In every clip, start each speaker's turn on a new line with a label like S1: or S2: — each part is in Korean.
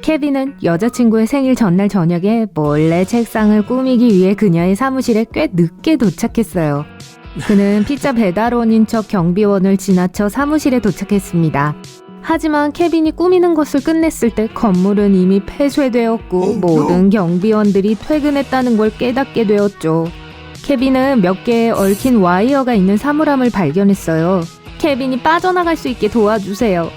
S1: 케빈은 여자친구의 생일 전날 저녁에 몰래 책상을 꾸미기 위해 그녀의 사무실에 꽤 늦게 도착했어요. 그는 피자 배달원인 척 경비원을 지나쳐 사무실에 도착했습니다. 하지만 케빈이 꾸미는 것을 끝냈을 때 건물은 이미 폐쇄되었고 모든 경비원들이 퇴근했다는 걸 깨닫게 되었죠. 케빈은 몇 개의 얽힌 와이어가 있는 사물함을 발견했어요. 케빈이 빠져나갈 수 있게 도와주세요.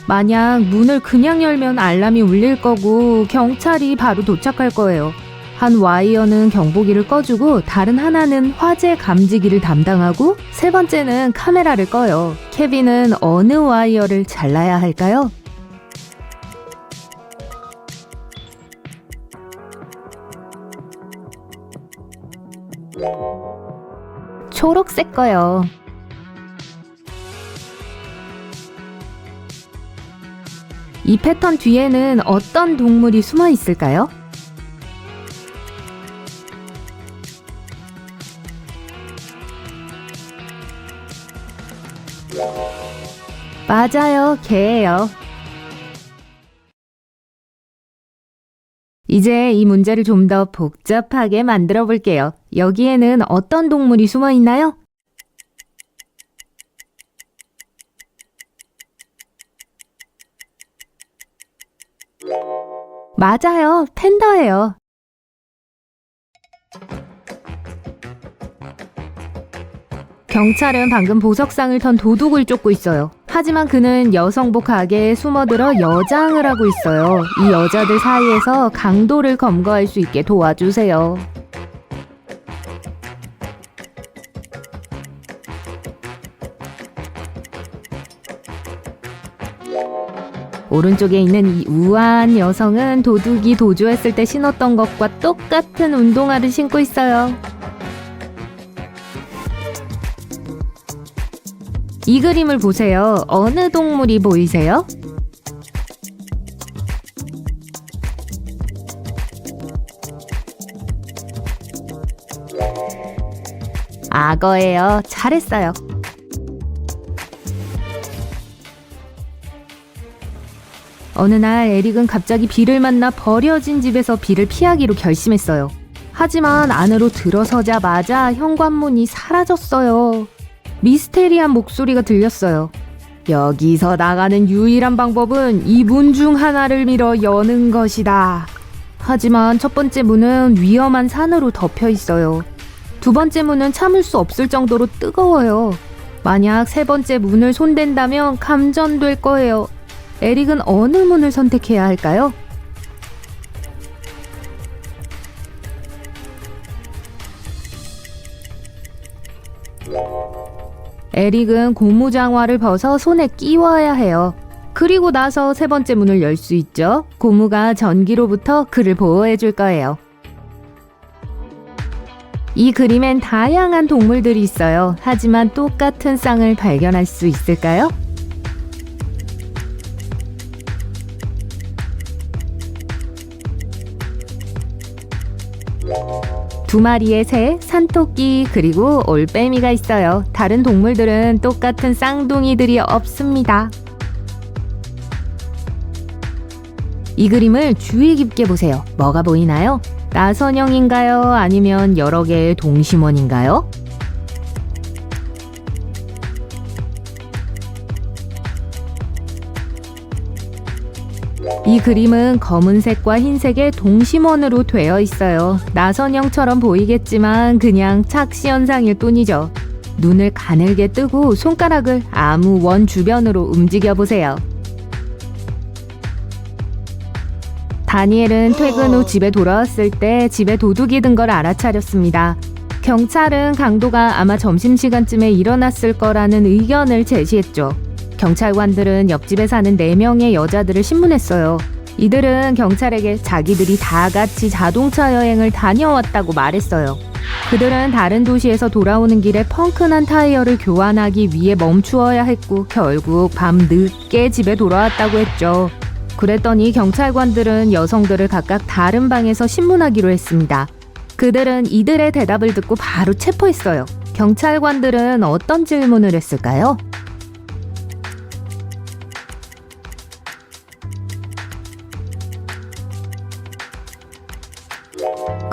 S1: 만약 문을 그냥 열면 알람이 울릴 거고 경찰이 바로 도착할 거예요. 한 와이어는 경보기를 꺼주고 다른 하나는 화재 감지기를 담당하고 세 번째는 카메라를 꺼요. 케빈은 어느 와이어를 잘라야 할까요? 초록색 거요. 이 패턴 뒤에는 어떤 동물이 숨어 있을까요? 맞아요, 개예요. 이제 이 문제를 좀 더 복잡하게 만들어 볼게요. 여기에는 어떤 동물이 숨어 있나요? 맞아요, 팬더예요. 경찰은 방금 보석상을 턴 도둑을 쫓고 있어요. 하지만 그는 여성복 가게에 숨어들어 여장을 하고 있어요. 이 여자들 사이에서 강도를 검거할 수 있게 도와주세요. 오른쪽에 있는 이 우아한 여성은 도둑이 도주했을 때 신었던 것과 똑같은 운동화를 신고 있어요. 이 그림을 보세요. 어느 동물이 보이세요? 악어예요. 잘했어요. 어느 날 에릭은 갑자기 비를 만나 버려진 집에서 비를 피하기로 결심했어요. 하지만 안으로 들어서자마자 현관문이 사라졌어요. 미스테리한 목소리가 들렸어요. 여기서 나가는 유일한 방법은 이 문 중 하나를 밀어 여는 것이다. 하지만 첫 번째 문은 위험한 산으로 덮여 있어요. 두 번째 문은 참을 수 없을 정도로 뜨거워요. 만약 세 번째 문을 손댄다면 감전될 거예요. 에릭은 어느 문을 선택해야 할까요? 에릭은 고무장화를 벗어 손에 끼워야 해요. 그리고 나서 세 번째 문을 열 수 있죠. 고무가 전기로부터 그를 보호해 줄 거예요. 이 그림엔 다양한 동물들이 있어요. 하지만 똑같은 쌍을 발견할 수 있을까요? 두 마리의 새, 산토끼, 그리고 올빼미가 있어요. 다른 동물들은 똑같은 쌍둥이들이 없습니다. 이 그림을 주의 깊게 보세요. 뭐가 보이나요? 나선형인가요? 아니면 여러 개의 동심원인가요? 이 그림은 검은색과 흰색의 동심원으로 되어 있어요. 나선형처럼 보이겠지만 그냥 착시현상일 뿐이죠. 눈을 가늘게 뜨고 손가락을 아무 원 주변으로 움직여보세요. 다니엘은 퇴근 후 집에 돌아왔을 때 집에 도둑이 든 걸 알아차렸습니다. 경찰은 강도가 아마 점심시간쯤에 일어났을 거라는 의견을 제시했죠. 경찰관들은 옆집에 사는 4명의 여자들을 신문했어요. 이들은 경찰에게 자기들이 다 같이 자동차 여행을 다녀왔다고 말했어요. 그들은 다른 도시에서 돌아오는 길에 펑크난 타이어를 교환하기 위해 멈추어야 했고 결국 밤 늦게 집에 돌아왔다고 했죠. 그랬더니 경찰관들은 여성들을 각각 다른 방에서 신문하기로 했습니다. 그들은 이들의 대답을 듣고 바로 체포했어요. 경찰관들은 어떤 질문을 했을까요?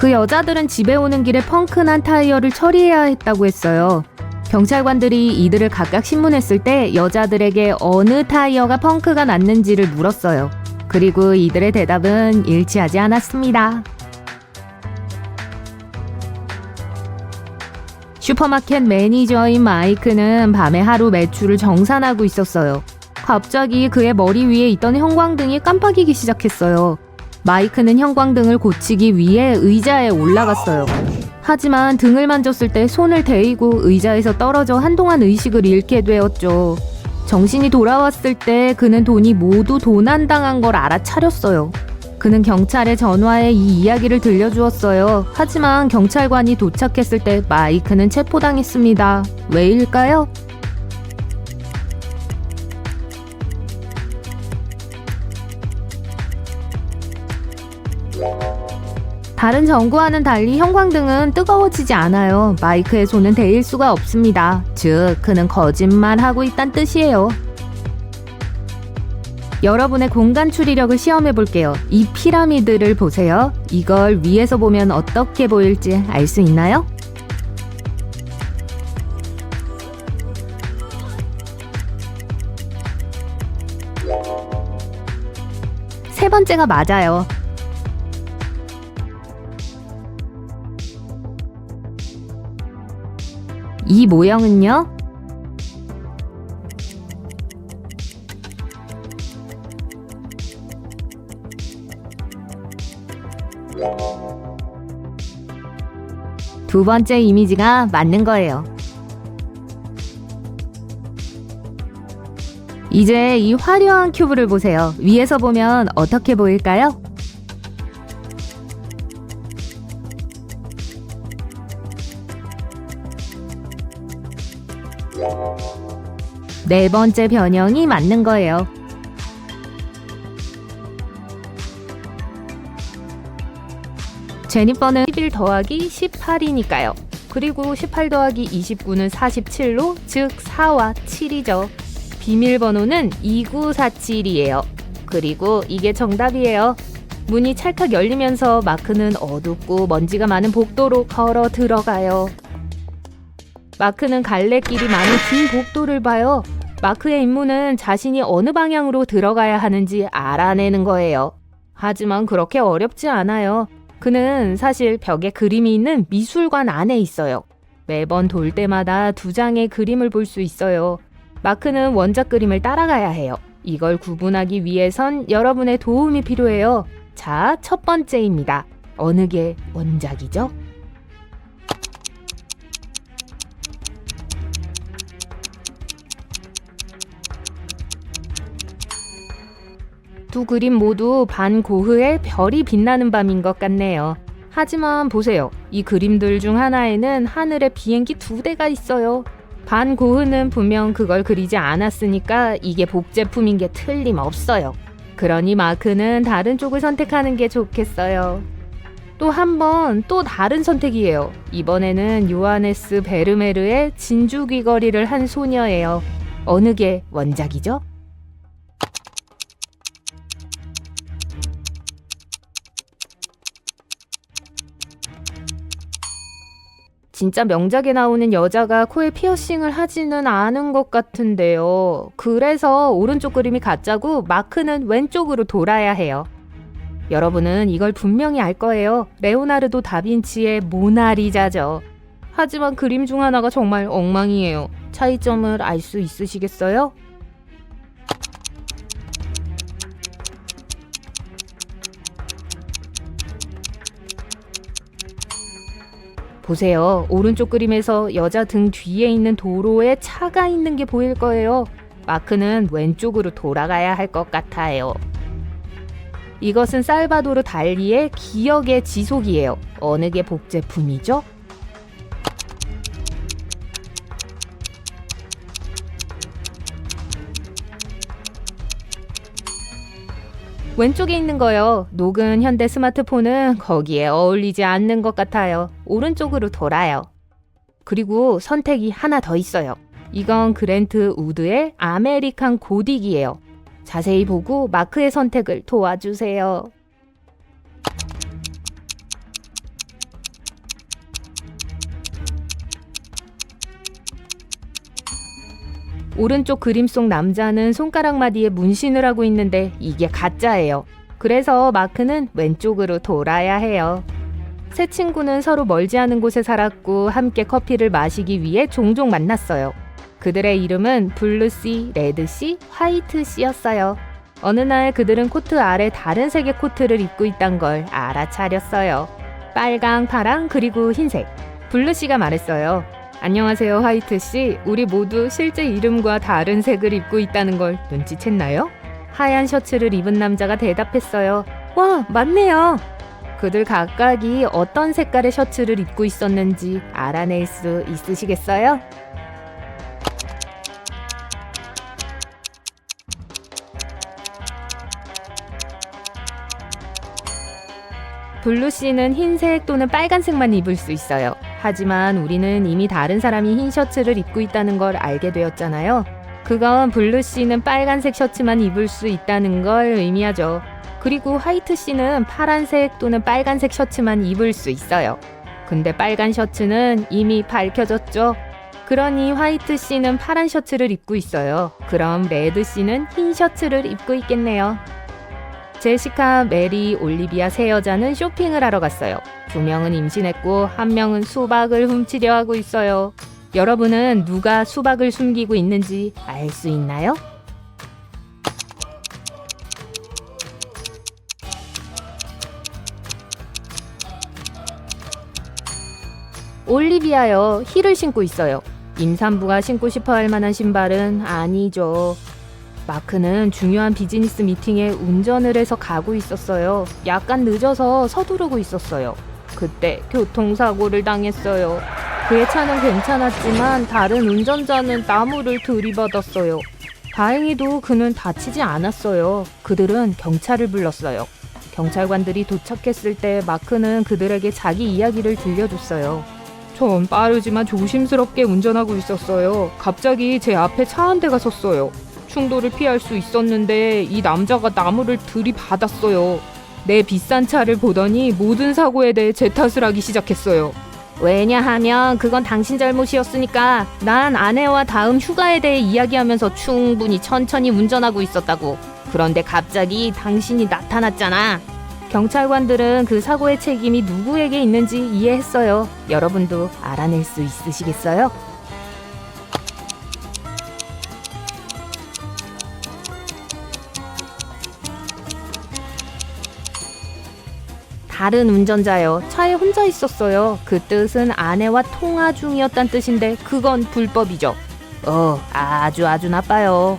S1: 그 여자들은 집에 오는 길에 펑크난 타이어를 처리해야 했다고 했어요. 경찰관들이 이들을 각각 신문했을 때 여자들에게 어느 타이어가 펑크가 났는지를 물었어요. 그리고 이들의 대답은 일치하지 않았습니다. 슈퍼마켓 매니저인 마이크는 밤에 하루 매출을 정산하고 있었어요. 갑자기 그의 머리 위에 있던 형광등이 깜빡이기 시작했어요. 마이크는 형광등을 고치기 위해 의자에 올라갔어요. 하지만 등을 만졌을 때 손을 대이고 의자에서 떨어져 한동안 의식을 잃게 되었죠. 정신이 돌아왔을 때 그는 돈이 모두 도난당한 걸 알아차렸어요. 그는 경찰에 전화해 이 이야기를 들려주었어요. 하지만 경찰관이 도착했을 때 마이크는 체포당했습니다. 왜일까요? 다른 전구와는 달리 형광등은 뜨거워지지 않아요. 마이크의 손은 데일 수가 없습니다. 즉, 그는 거짓말하고 있다는 뜻이에요. 여러분의 공간 추리력을 시험해 볼게요. 이 피라미드를 보세요. 이걸 위에서 보면 어떻게 보일지 알 수 있나요? 세 번째가 맞아요. 이 모형은요? 두 번째 이미지가 맞는 거예요. 이제 이 화려한 큐브를 보세요. 위에서 보면 어떻게 보일까요? 네 번째 변형이 맞는 거예요. 제니퍼는 11 더하기 18이니까요. 그리고 18 더하기 29는 47로 즉 4와 7이죠. 비밀번호는 2947이에요. 그리고 이게 정답이에요. 문이 찰칵 열리면서 마크는 어둡고 먼지가 많은 복도로 걸어 들어가요. 마크는 갈래길이 많은 긴 복도를 봐요. 마크의 임무는 자신이 어느 방향으로 들어가야 하는지 알아내는 거예요. 하지만 그렇게 어렵지 않아요. 그는 사실 벽에 그림이 있는 미술관 안에 있어요. 매번 돌 때마다 두 장의 그림을 볼 수 있어요. 마크는 원작 그림을 따라가야 해요. 이걸 구분하기 위해선 여러분의 도움이 필요해요. 자, 첫 번째입니다. 어느 게 원작이죠? 두 그림 모두 반 고흐의 별이 빛나는 밤인 것 같네요. 하지만 보세요. 이 그림들 중 하나에는 하늘에 비행기 2대가 있어요. 반 고흐는 분명 그걸 그리지 않았으니까 이게 복제품인 게 틀림없어요. 그러니 마크는 다른 쪽을 선택하는 게 좋겠어요. 또 한 번 또 다른 선택이에요. 이번에는 요하네스 베르메르의 진주 귀걸이를 한 소녀예요. 어느 게 원작이죠? 진짜 명작에 나오는 여자가 코에 피어싱을 하지는 않은 것 같은데요. 그래서 오른쪽 그림이 가짜고 마크는 왼쪽으로 돌아야 해요. 여러분은 이걸 분명히 알 거예요. 레오나르도 다빈치의 모나리자죠. 하지만 그림 중 하나가 정말 엉망이에요. 차이점을 알 수 있으시겠어요? 보세요. 오른쪽 그림에서 여자 등 뒤에 있는 도로에 차가 있는 게 보일 거예요. 마크는 왼쪽으로 돌아가야 할 것 같아요. 이것은 살바도르 달리의 기억의 지속이에요. 어느 게 복제품이죠? 왼쪽에 있는 거요. 녹은 현대 스마트폰은 거기에 어울리지 않는 것 같아요. 오른쪽으로 돌아요. 그리고 선택이 하나 더 있어요. 이건 그랜트 우드의 아메리칸 고딕이에요. 자세히 보고 마크의 선택을 도와주세요. 오른쪽 그림 속 남자는 손가락 마디에 문신을 하고 있는데 이게 가짜예요. 그래서 마크는 왼쪽으로 돌아야 해요. 세 친구는 서로 멀지 않은 곳에 살았고 함께 커피를 마시기 위해 종종 만났어요. 그들의 이름은 블루씨, 레드씨, 화이트씨였어요. 어느 날 그들은 코트 아래 다른 색의 코트를 입고 있단 걸 알아차렸어요. 빨강, 파랑, 그리고 흰색. 블루씨가 말했어요. 안녕하세요, 화이트씨. 우리 모두 실제 이름과 다른 색을 입고 있다는 걸 눈치챘나요? 하얀 셔츠를 입은 남자가 대답했어요. 와, 맞네요. 그들 각각이 어떤 색깔의 셔츠를 입고 있었는지 알아낼 수 있으시겠어요? 블루씨는 흰색 또는 빨간색만 입을 수 있어요. 하지만 우리는 이미 다른 사람이 흰 셔츠를 입고 있다는 걸 알게 되었잖아요. 그건 블루씨는 빨간색 셔츠만 입을 수 있다는 걸 의미하죠. 그리고 화이트씨는 파란색 또는 빨간색 셔츠만 입을 수 있어요. 근데 빨간 셔츠는 이미 밝혀졌죠. 그러니 화이트씨는 파란 셔츠를 입고 있어요. 그럼 레드씨는 흰 셔츠를 입고 있겠네요. 제시카, 메리, 올리비아 세 여자는 쇼핑을 하러 갔어요. 2명은 임신했고 1명은 수박을 훔치려 하고 있어요. 여러분은 누가 수박을 숨기고 있는지 알 수 있나요? 올리비아요. 힐을 신고 있어요. 임산부가 신고 싶어 할 만한 신발은 아니죠. 마크는 중요한 비즈니스 미팅에 운전을 해서 가고 있었어요. 약간 늦어서 서두르고 있었어요. 그때 교통사고를 당했어요. 그의 차는 괜찮았지만 다른 운전자는 나무를 들이받았어요. 다행히도 그는 다치지 않았어요. 그들은 경찰을 불렀어요. 경찰관들이 도착했을 때 마크는 그들에게 자기 이야기를 들려줬어요. 전 빠르지만 조심스럽게 운전하고 있었어요. 갑자기 제 앞에 차 한 대가 섰어요. 충돌을 피할 수 있었는데 이 남자가 나무를 들이받았어요. 내 비싼 차를 보더니 모든 사고에 대해 제 탓을 하기 시작했어요. 왜냐하면 그건 당신 잘못이었으니까. 난 아내와 다음 휴가에 대해 이야기하면서 충분히 천천히 운전하고 있었다고. 그런데 갑자기 당신이 나타났잖아. 경찰관들은 그 사고의 책임이 누구에게 있는지 이해했어요. 여러분도 알아낼 수 있으시겠어요? 다른 운전자요. 차에 혼자 있었어요. 그 뜻은 아내와 통화 중이었단 뜻인데 그건 불법이죠. 아주 나빠요.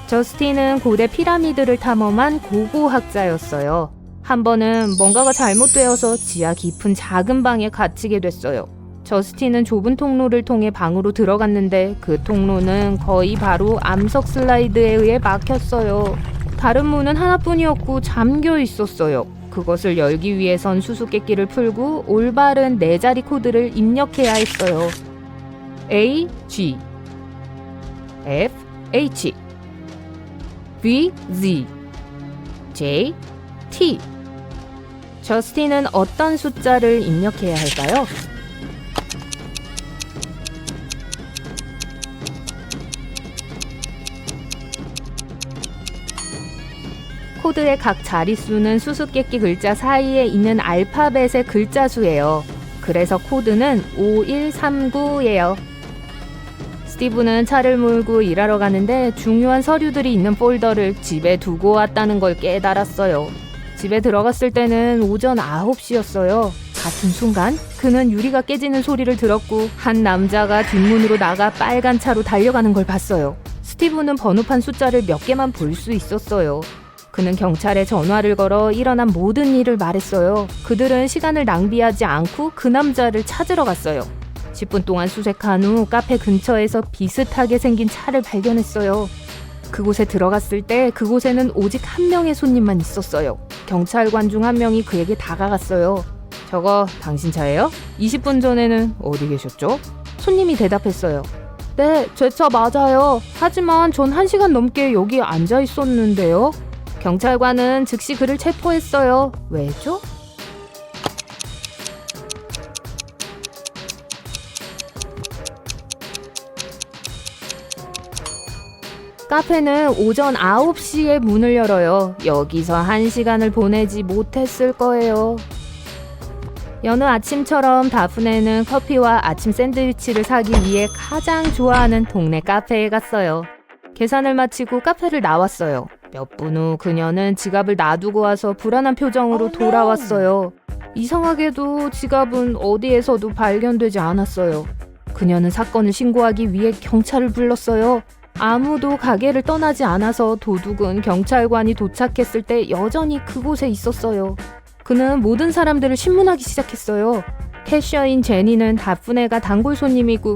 S1: 저스틴은 고대 피라미드를 탐험한 고고학자였어요. 한 번은 뭔가가 잘못되어서 지하 깊은 작은 방에 갇히게 됐어요. 저스틴은 좁은 통로를 통해 방으로 들어갔는데 그 통로는 거의 바로 암석 슬라이드에 의해 막혔어요. 다른 문은 하나뿐이었고 잠겨 있었어요. 그것을 열기 위해선 수수께끼를 풀고 올바른 네 자리 코드를 입력해야 했어요. A, G, F, H, V, Z, J, T. 저스틴은 어떤 숫자를 입력해야 할까요? 코드의 각 자릿수는 수수께끼 글자 사이에 있는 알파벳의 글자 수예요. 그래서 코드는 5139예요. 스티브는 차를 몰고 일하러 가는데 중요한 서류들이 있는 폴더를 집에 두고 왔다는 걸 깨달았어요. 집에 들어갔을 때는 오전 9시였어요. 같은 순간 그는 유리가 깨지는 소리를 들었고 한 남자가 뒷문으로 나가 빨간 차로 달려가는 걸 봤어요. 스티브는 번호판 숫자를 몇 개만 볼 수 있었어요. 그는 경찰에 전화를 걸어 일어난 모든 일을 말했어요. 그들은 시간을 낭비하지 않고 그 남자를 찾으러 갔어요. 10분 동안 수색한 후 카페 근처에서 비슷하게 생긴 차를 발견했어요. 그곳에 들어갔을 때 그곳에는 오직 한 명의 손님만 있었어요. 경찰관 중 한 명이 그에게 다가갔어요. 저거 당신 차예요? 20분 전에는 어디 계셨죠? 손님이 대답했어요. 네, 제 차 맞아요. 하지만 전 1시간 넘게 여기 앉아 있었는데요. 경찰관은 즉시 그를 체포했어요. 왜죠? 카페는 오전 9시에 문을 열어요. 여기서 1시간을 보내지 못했을 거예요. 여느 아침처럼 다프네는 커피와 아침 샌드위치를 사기 위해 가장 좋아하는 동네 카페에 갔어요. 계산을 마치고 카페를 나왔어요. 몇 분 후 그녀는 지갑을 놔두고 와서 불안한 표정으로 돌아왔어요. 이상하게도 지갑은 어디에서도 발견되지 않았어요. 그녀는 사건을 신고하기 위해 경찰을 불렀어요. 아무도 가게를 떠나지 않아서 도둑은 경찰관이 도착했을 때 여전히 그곳에 있었어요. 그는 모든 사람들을 신문하기 시작했어요. 캐셔인 제니는 다프네가 단골 손님이고